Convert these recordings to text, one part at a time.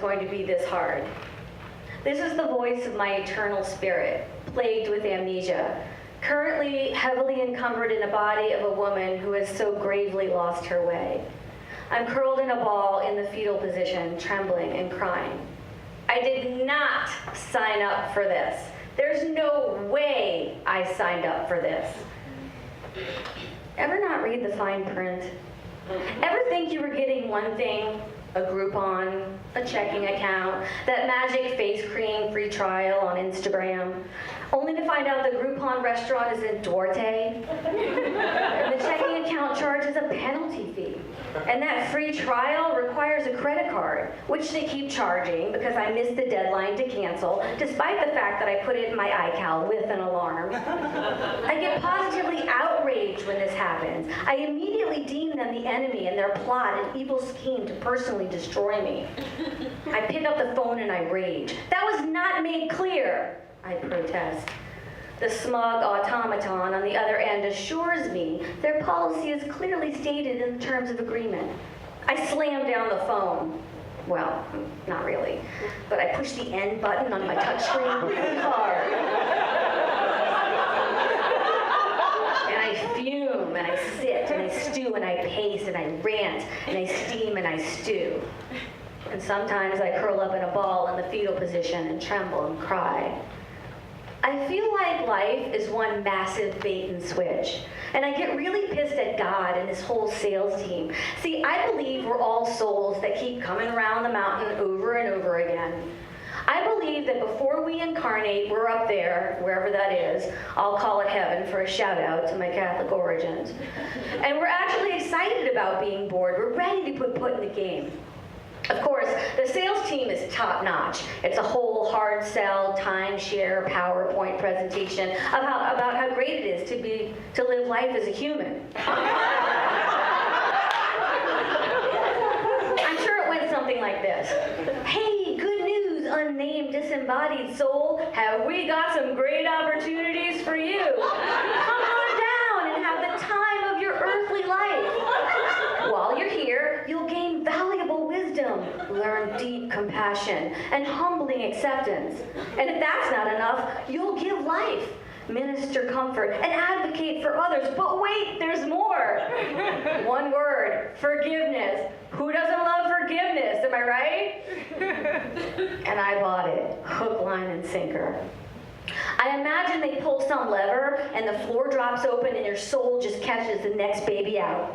going to be this hard. This is the voice of my eternal spirit, plagued with amnesia, currently heavily encumbered in the body of a woman who has so gravely lost her way. I'm curled in a ball in the fetal position, trembling and crying. I did not sign up for this. There's no way I signed up for this. Ever not read the fine print? Ever think you were getting one thing, a Groupon, a checking account, that magic face cream free trial on Instagram, only to find out the Groupon restaurant is in Duarte, and the checking account charges a penalty fee, and that free trial requires a credit card, which they keep charging because I missed the deadline to cancel, despite the fact that I put it in my iCal with an alarm. I get positively outraged when this happens. I immediately deem them the enemy and their plot an evil scheme to personally destroy me. I pick up the phone and I rage. That was not made clear, I protest. The smug automaton on the other end assures me their policy is clearly stated in the terms of agreement. I slam down the phone. Well, not really, but I push the end button on my touchscreen really hard. And I fume, and I sit, and I stew, and I pace, and I rant, and I steam, and I stew. And sometimes I curl up in a ball in the fetal position and tremble and cry. I feel like life is one massive bait and switch, and I get really pissed at God and his whole sales team. See, I believe we're all souls that keep coming around the mountain over and over again. I believe that before we incarnate, we're up there, wherever that is. I'll call it heaven for a shout out to my Catholic origins. And we're actually excited about being bored. We're ready to put in the game. Of course, the sales team is top-notch. It's a whole hard sell, timeshare, PowerPoint presentation about how great it is to live life as a human. I'm sure it went something like this. Hey, good news, unnamed disembodied soul. Have we got some great opportunities for you? Come on down and have the time of your earthly life. While you're here, you'll gain valuable wisdom, learn deep compassion, and humbling acceptance. And if that's not enough, you'll give life, minister comfort, and advocate for others. But wait, there's more. One word, forgiveness. Who doesn't love forgiveness, am I right? And I bought it, hook, line, and sinker. I imagine they pull some lever and the floor drops open and your soul just catches the next baby out.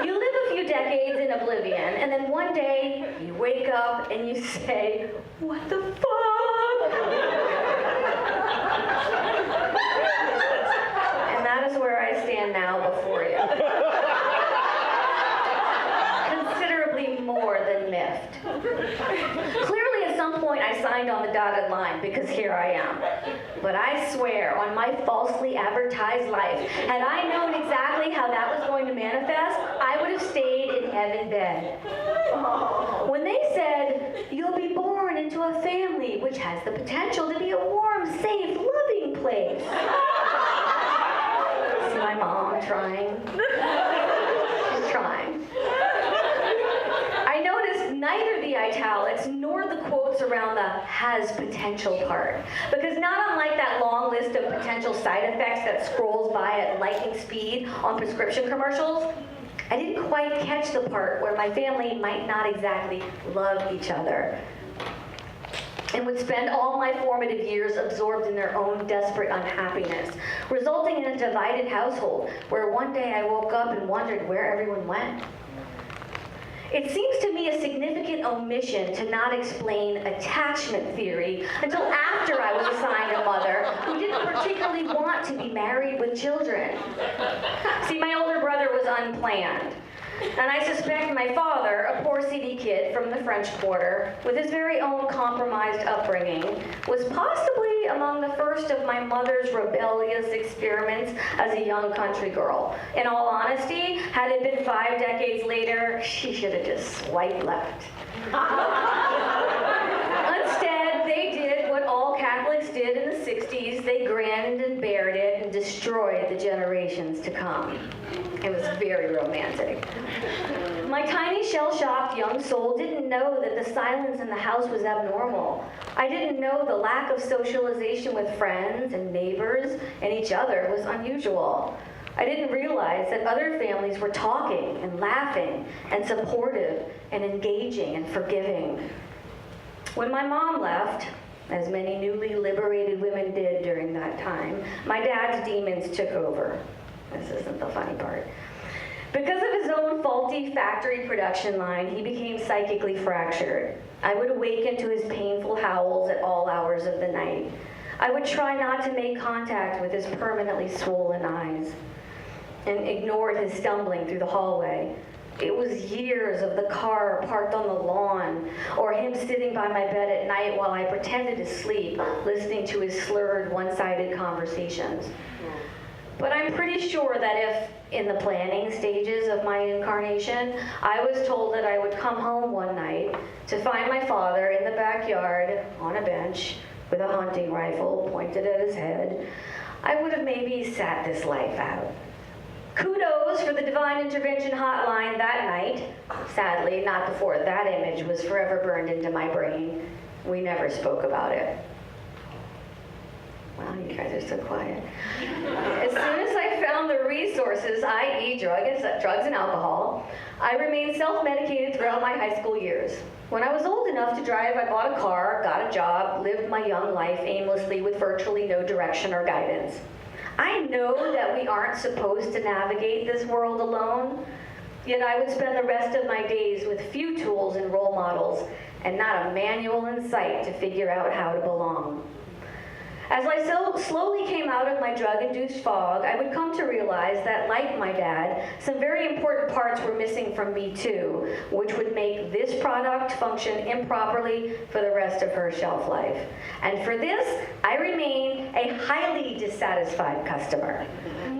You live a few decades in oblivion, and then one day you wake up and you say, what the fuck? And that is where I stand now before you. Considerably more than miffed. Clearly at some point I signed on the dotted line because here I am. But I swear on my falsely advertised life, had I known exactly how that was going to manifest, I would have stayed in heaven bed. When they said, you'll be born into a family which has the potential to be a warm, safe, loving place. See my mom trying? She's trying. I noticed neither the italics nor the quotes around the has potential part. Because not unlike that long list of potential side effects that scrolls by at lightning speed on prescription commercials, I didn't quite catch the part where my family might not exactly love each other and would spend all my formative years absorbed in their own desperate unhappiness, resulting in a divided household where one day I woke up and wondered where everyone went. It seems to me a significant omission to not explain attachment theory until after I was assigned a mother who didn't particularly want to be married with children. See, my older brother was unplanned. And I suspect my father, a poor city kid from the French Quarter, with his very own compromised upbringing, was possibly among the first of my mother's rebellious experiments as a young country girl. In all honesty, had it been 5 decades later, she should have just swiped left. Instead, they did what all Catholics did in the 60s 60s, they grinned and bared it and destroyed the generations to come. It was very romantic. My tiny shell-shocked young soul didn't know that the silence in the house was abnormal. I didn't know the lack of socialization with friends and neighbors and each other was unusual. I didn't realize that other families were talking and laughing and supportive and engaging and forgiving. When my mom left, as many newly liberated women did during that time, my dad's demons took over. This isn't the funny part. Because of his own faulty factory production line, he became psychically fractured. I would awaken to his painful howls at all hours of the night. I would try not to make contact with his permanently swollen eyes and ignored his stumbling through the hallway. It was years of the car parked on the lawn, or him sitting by my bed at night while I pretended to sleep, listening to his slurred, one-sided conversations. But I'm pretty sure that if, in the planning stages of my incarnation, I was told that I would come home one night to find my father in the backyard on a bench with a hunting rifle pointed at his head, I would have maybe sat this life out. Kudos for the Divine Intervention Hotline that night. Sadly, not before that image was forever burned into my brain. We never spoke about it. Wow, you guys are so quiet. As soon as I found the resources, i.e. drugs and alcohol, I remained self-medicated throughout my high school years. When I was old enough to drive, I bought a car, got a job, lived my young life aimlessly with virtually no direction or guidance. I know that we aren't supposed to navigate this world alone, yet I would spend the rest of my days with few tools and role models and not a manual in sight to figure out how to belong. As I slowly came out of my drug-induced fog, I would come to realize that, like my dad, some very important parts were missing from me too, which would make this product function improperly for the rest of her shelf life. And for this, I remain a highly dissatisfied customer.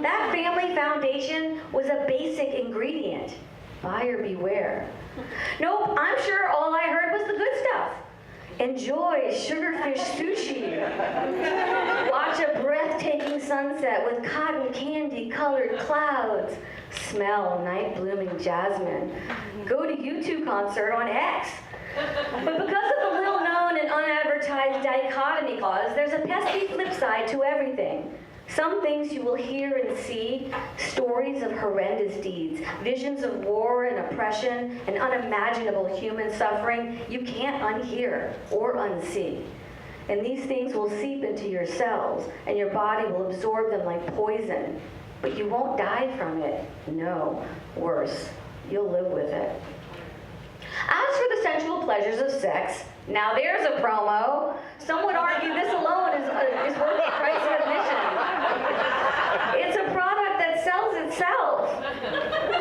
That family foundation was a basic ingredient. Buyer beware. Nope, I'm sure all I heard was the good stuff. Enjoy sugarfish sushi. Watch a breathtaking sunset with cotton candy-colored clouds. Smell night-blooming jasmine. Go to U2 concert on X. But because of the little-known and unadvertised dichotomy clause, there's a pesky flip side to everything. Some things you will hear and see, stories of horrendous deeds, visions of war and oppression and unimaginable human suffering you can't unhear or unsee. And these things will seep into your cells and your body will absorb them like poison. But you won't die from it. No, worse, you'll live with it. As for the sensual pleasures of sex, now there's a promo. Some would argue this alone is worth the price of admission. It's a product that sells itself.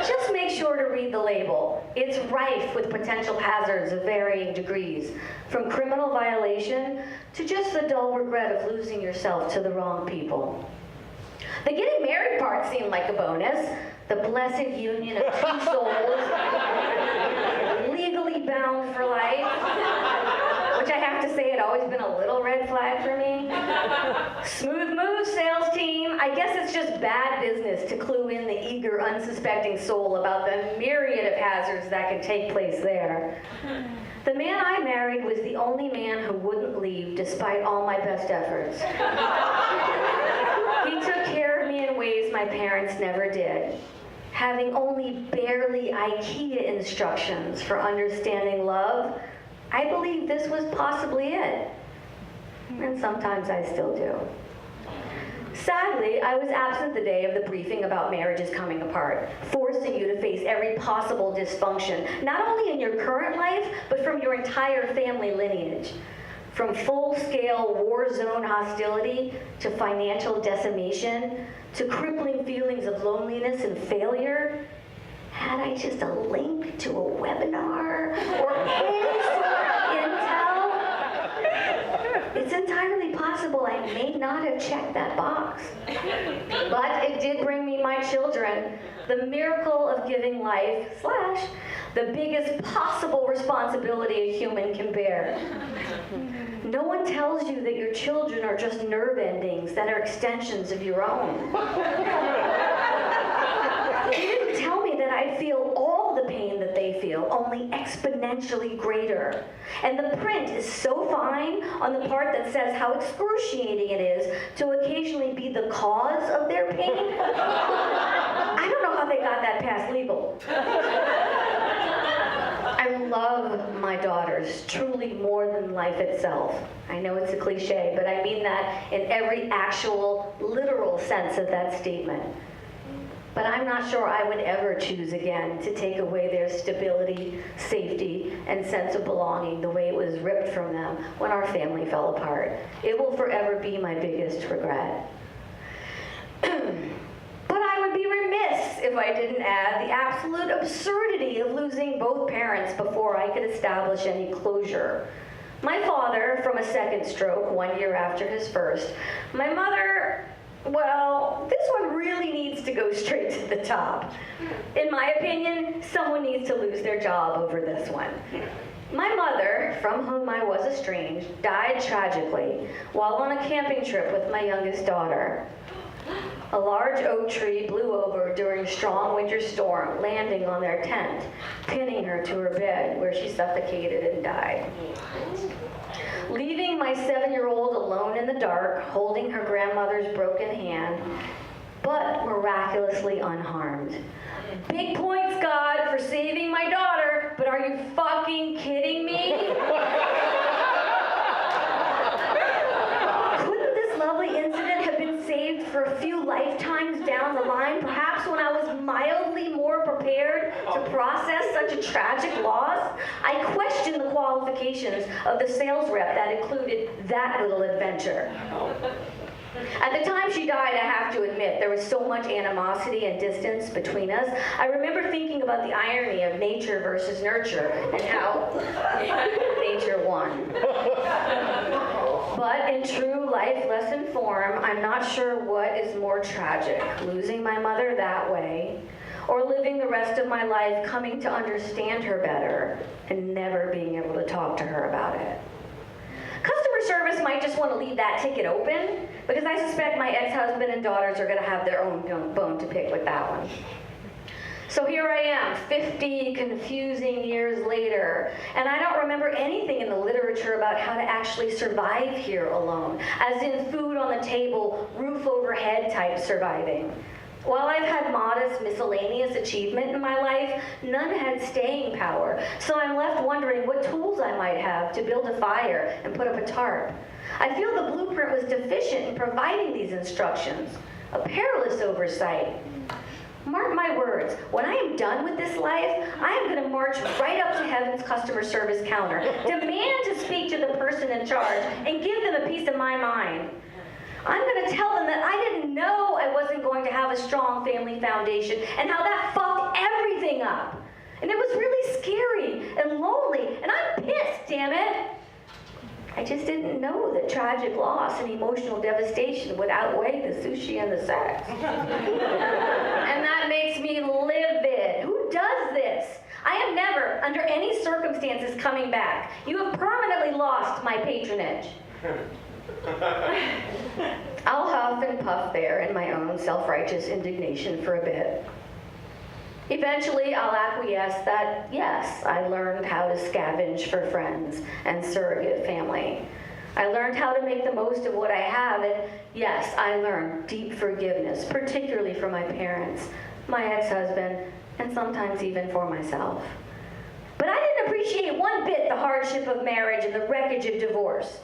Just make sure to read the label. It's rife with potential hazards of varying degrees, from criminal violation to just the dull regret of losing yourself to the wrong people. The getting married part seemed like a bonus. The blessed union of two souls, legally bound for life, which I have to say had always been a little red flag for me. Smooth move, sales team. I guess it's just bad business to clue in the eager, unsuspecting soul about the myriad of hazards that can take place there. The man I married was the only man who wouldn't leave despite all my best efforts. He took care of me in ways my parents never did. Having only barely IKEA instructions for understanding love, I believe this was possibly it. And sometimes I still do. Sadly, I was absent the day of the briefing about marriages coming apart, forcing you to face every possible dysfunction, not only in your current life, but from your entire family lineage. From full-scale war zone hostility to financial decimation to crippling feelings of loneliness and failure. Had I just a link to a webinar or any sort of intel, it's entirely possible I may not have checked that box. But it did bring me my children, the miracle of giving life / the biggest possible responsibility a human can bear. No one tells you that your children are just nerve endings that are extensions of your own. They didn't tell me that I'd feel all the pain that they feel, only exponentially greater. And the print is so fine on the part that says how excruciating it is to occasionally be the cause of their pain. I don't know how they got that past legal. I love my daughters, truly more than life itself. I know it's a cliche, but I mean that in every actual, literal sense of that statement. But I'm not sure I would ever choose again to take away their stability, safety, and sense of belonging the way it was ripped from them when our family fell apart. It will forever be my biggest regret. But I would be remiss if I didn't add the absolute absurdity of losing both parents before I could establish any closure. My father, from a second stroke 1 year after his first. My mother, well, this one really needs to go straight to the top. In my opinion, someone needs to lose their job over this one. My mother, from whom I was estranged, died tragically while on a camping trip with my youngest daughter. A large oak tree blew over during a strong winter storm, landing on their tent, pinning her to her bed where she suffocated and died. Leaving my 7-year-old alone in the dark, holding her grandmother's broken hand, but miraculously unharmed. Big points, God, for saving my daughter, but are you fucking kidding me? Couldn't this lovely incident have been saved for a few lifetimes down the line, perhaps when I was mildly more prepared to process such a tragic loss? I question the qualifications of the sales rep that included that little adventure. At the time she died, I have to admit, there was so much animosity and distance between us. I remember thinking about the irony of nature versus nurture and how nature won. But in true life lesson form, I'm not sure what is more tragic, losing my mother that way, or living the rest of my life coming to understand her better and never being able to talk to her about it. Customer service might just want to leave that ticket open, because I suspect my ex-husband and daughters are going to have their own bone to pick with that one. So here I am, 50 confusing years later, and I don't remember anything in the literature about how to actually survive here alone, as in food on the table, roof overhead type surviving. While I've had modest, miscellaneous achievement in my life, none had staying power, so I'm left wondering what tools I might have to build a fire and put up a tarp. I feel the blueprint was deficient in providing these instructions. A perilous oversight. Mark my words, when I am done with this life, I am going to march right up to heaven's customer service counter, demand to speak to the person in charge, and give them a piece of my mind. I'm going to tell them that I didn't know I wasn't going to have a strong family foundation and how that fucked everything up. And it was really scary and lonely, and I'm pissed, damn it. I just didn't know that tragic loss and emotional devastation would outweigh the sushi and the sex. And that makes me livid. Who does this? I am never, under any circumstances, coming back. You have permanently lost my patronage. I'll huff and puff there in my own self-righteous indignation for a bit. Eventually, I'll acquiesce that, yes, I learned how to scavenge for friends and surrogate family. I learned how to make the most of what I have, and yes, I learned deep forgiveness, particularly for my parents, my ex-husband, and sometimes even for myself. But I didn't appreciate one bit the hardship of marriage and the wreckage of divorce.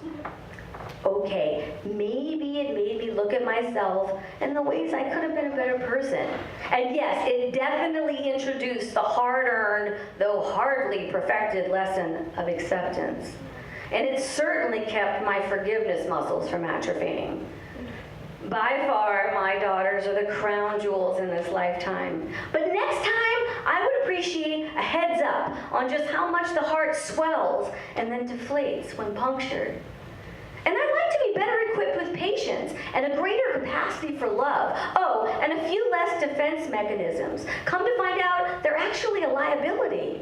Okay, maybe it made me look at myself and the ways I could have been a better person. And yes, it definitely introduced the hard-earned, though hardly perfected lesson of acceptance. And it certainly kept my forgiveness muscles from atrophying. By far, my daughters are the crown jewels in this lifetime. But next time, I would appreciate a heads up on just how much the heart swells and then deflates when punctured. And I'd like to be better equipped with patience and a greater capacity for love. Oh, and a few less defense mechanisms. Come to find out, they're actually a liability.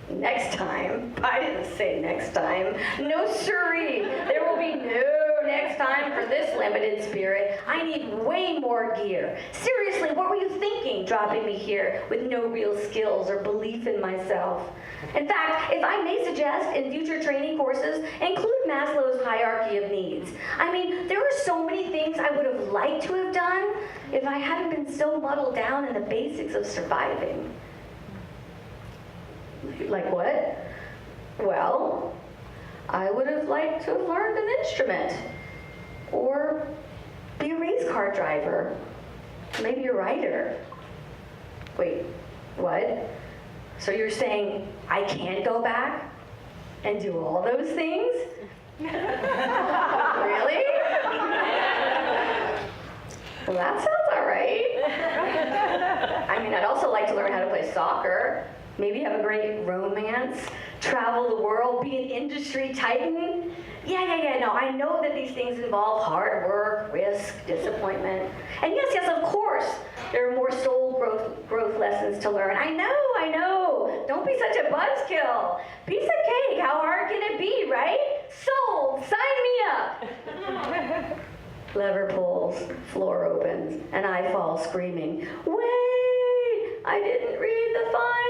Next time? I didn't say next time. No siree. There will be no next time for this limited spirit. I need way more gear. Seriously, what were you thinking dropping me here with no real skills or belief in myself? In fact, if I may suggest, in future training courses, include Maslow's hierarchy of needs. I mean, there are so many things I would have liked to have done if I hadn't been so muddled down in the basics of surviving. Like what? Well, I would have liked to have learned an instrument, or be a race car driver, maybe a writer. Wait, what? So you're saying I can't go back and do all those things? Really? Well, that sounds all right. I mean, I'd also like to learn how to play soccer, maybe have a great romance, travel the world, be an industry titan. Yeah, no, I know that these things involve hard work, risk, disappointment. And yes, of course, there are more soul growth lessons to learn. I know. Don't be such a buzzkill. Piece of cake, how hard can it be, right? Sold, sign me up. Lever pulls, floor opens, and I fall screaming, wait, I didn't read the fine